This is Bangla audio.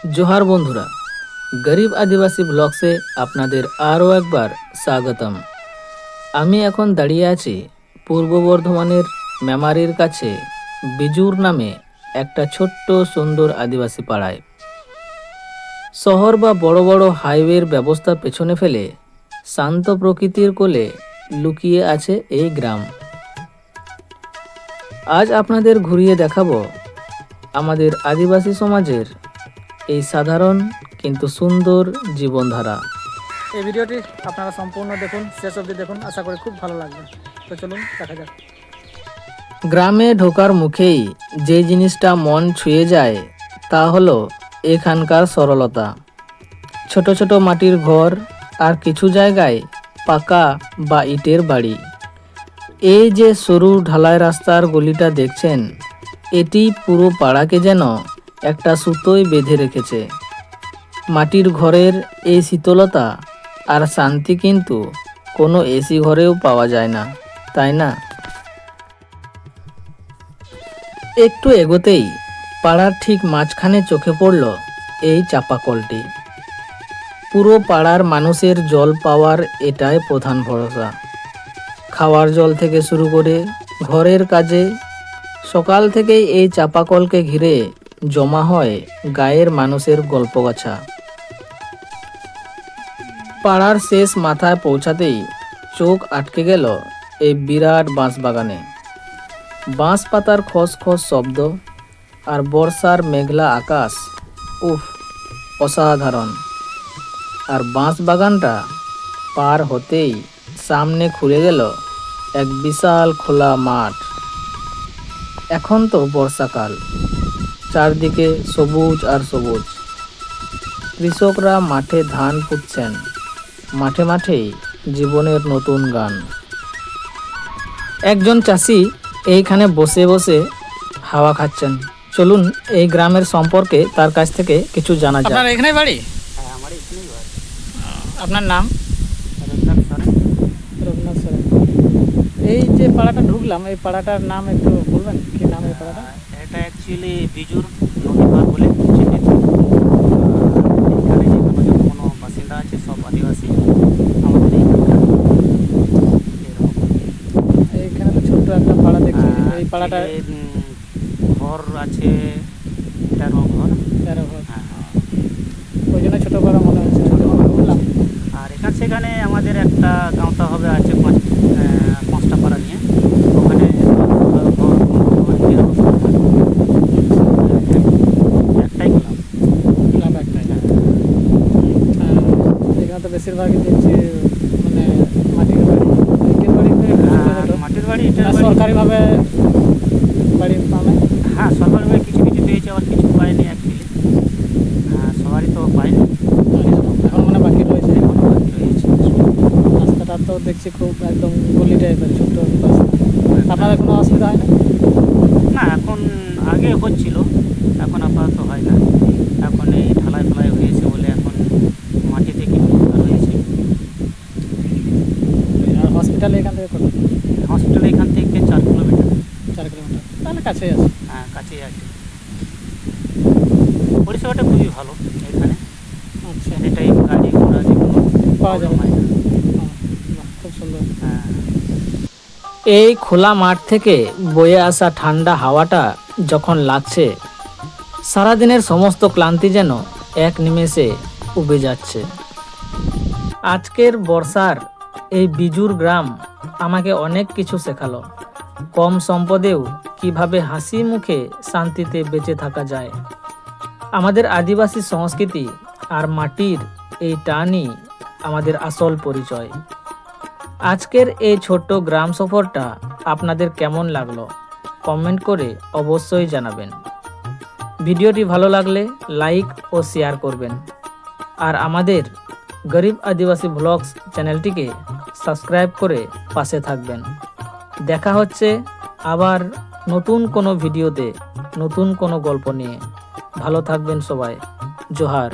জোহার বন্ধুরা, গরিব আদিবাসী ব্লগসে আপনাদের আরও একবার স্বাগতম। আমি এখন দাঁড়িয়ে আছি পূর্ব বর্ধমানের মেমারির কাছে বিজুর নামে একটা ছোট্ট সুন্দর আদিবাসী পাড়ায়। শহর বা বড় বড় হাইওয়ের ব্যবস্থা পেছনে ফেলে শান্ত প্রকৃতির কোলে লুকিয়ে আছে এই গ্রাম। আজ আপনাদের ঘুরিয়ে দেখাবো আমাদের আদিবাসী সমাজের এই সাধারণ কিন্তু সুন্দর জীবনধারা। এই ভিডিওটি আপনারা সম্পূর্ণ দেখুন, শেষ অবধি দেখুন, আশা করি খুব ভালো লাগবে। তো চলুন দেখা যাক। গ্রামে ঢোকার মুখেই যে জিনিসটা মন ছুঁয়ে যায় তা হলো এখানকার সরলতা। ছোট ছোট মাটির ঘর আর কিছু জায়গায় পাকা বা ইটের বাড়ি। এই যে সরু ঢালাই রাস্তার গলিটা দেখছেন, এটি পুরো পাড়াকে যেন একটা সুতোয় বেঁধে রেখেছে। মাটির ঘরের এই শীতলতা আর শান্তি কিন্তু কোনো এসি ঘরেও পাওয়া যায় না, তাই না? একটু এগোতেই পাড়ার ঠিক মাঝখানে চোখে পড়ল এই চাপাকলটি। পুরো পাড়ার মানুষের জল পাওয়ার এটাই প্রধান ভরসা। খাওয়ার জল থেকে শুরু করে ঘরের কাজে সকাল থেকেই এই চাপাকলকে ঘিরে জমা হয় গায়ের মানুষের গল্পগাছা। পাড়ার শেষ মাথায় পৌঁছাতেই চোখ আটকে গেল এই বিরাট বাঁশবাগানে। বাঁশ পাতার খসখস শব্দ আর বর্ষার মেঘলা আকাশ, উফ, অসাধারণ। আর বাঁশবাগানটা পার হতেই সামনে খুলে গেল এক বিশাল খোলা মাঠ। এখন তো বর্ষাকাল, চারদিকে সবুজ আর সবুজ। কৃষকরা মাঠে ধান পুঁতছেন, মাঠে মাঠেই জীবনের নতুন গান। একজন চাষি এইখানে বসে বসে হাওয়া খাচ্ছেন। চলুন এই গ্রামের সম্পর্কে তার কাছ থেকে কিছু জানা যায়। আপনার এখানেই বাড়ি? আমার এখানেই বাড়ি। আপনার নাম? রঘুনাথ সরেন। রঘুনাথ সরেন। এই যে পাড়াটা ঢুকলাম, এই পাড়াটার নাম একটু বলবেন, কি নাম এই পাড়াটা? এটা অ্যাকচুয়ালি বিজুর নদীপাড় বলে চিহ্নিত। এখানে যেখানে যত কোনো বাসিন্দা আছে সব আদিবাসী আমাদের এইখানকার। এইখানে তো ছোট্ট একটা পাড়া দেখছি। এই পাড়াটা ঘর আছে 13 ঘর। 13 ঘর। হ্যাঁ, ওই জন্য ছোটো পাড়া মনে হচ্ছে। ছোটো পাড়া বললাম আর সেখানে আমাদের একটা গাঁওতা হবে আছে 5টা পাড়া নিয়ে। ওখানে একটাই ক্লাব একটাই। এখানে তো বেশিরভাগই দেখছি মানে মাটির বাড়ি, ইটের বাড়ি, মাটির বাড়ি, এটা সরকারিভাবে বাড়ি পাবে। হ্যাঁ, সরকারিভাবে কিছু কিছু পেয়েছে, আবার কিছু পায়নি অ্যাকচুয়ালি। সবারই তো পায়নি, এখন মানে বাকি রয়েছে। এখনও বাকি রয়েছে। রাস্তাটা তো দেখছি খুব একদম গলি টাইপের, ছোট্ট রাস্তা। আপনাদের কোনো অসুবিধা হয় না? না, এখন আগে হচ্ছিল, এখন আপাতত হয় না। এখন এই ঢালাই ফেলাই হয়েছে বলে এখন মাটিতে কি রয়েছে। আর হসপিটাল এখান থেকে কত? হসপিটাল এখান থেকে 4 কিলোমিটার। 4 কিলোমিটার, তাহলে কাছেই আছে। হ্যাঁ, কাছেই আছে। পরিষেবাটা খুবই ভালো এখানে। আচ্ছা, এটাই গাড়ি ঘোড়া যেগুলো পাওয়া যাবে। হয় না। বাহ, খুব সুন্দর। হ্যাঁ, এই খোলা মাঠ থেকে বয়ে আসা ঠান্ডা হাওয়াটা যখন লাগছে, সারাদিনের সমস্ত ক্লান্তি যেন এক নিমেষে উবে যাচ্ছে। আজকের বর্ষার এই বিজুর গ্রাম আমাকে অনেক কিছু শেখালো। কম সম্পদেও কিভাবে হাসি মুখে শান্তিতে বেঁচে থাকা যায়। আমাদের আদিবাসী সংস্কৃতি আর মাটির এই টানই আমাদের আসল পরিচয়। আজকের এই ছোট্ট গ্রাম সফরটা আপনাদের কেমন লাগলো কমেন্ট করে অবশ্যই জানাবেন। ভিডিওটি ভালো লাগলে লাইক ও শেয়ার করবেন। আর আমাদের গরিব আদিবাসী ব্লগস চ্যানেলটিকে সাবস্ক্রাইব করে পাশে থাকবেন। দেখা হচ্ছে আবার নতুন কোনো ভিডিওতে, নতুন কোনো গল্প নিয়ে। ভালো থাকবেন সবাই। জোহার।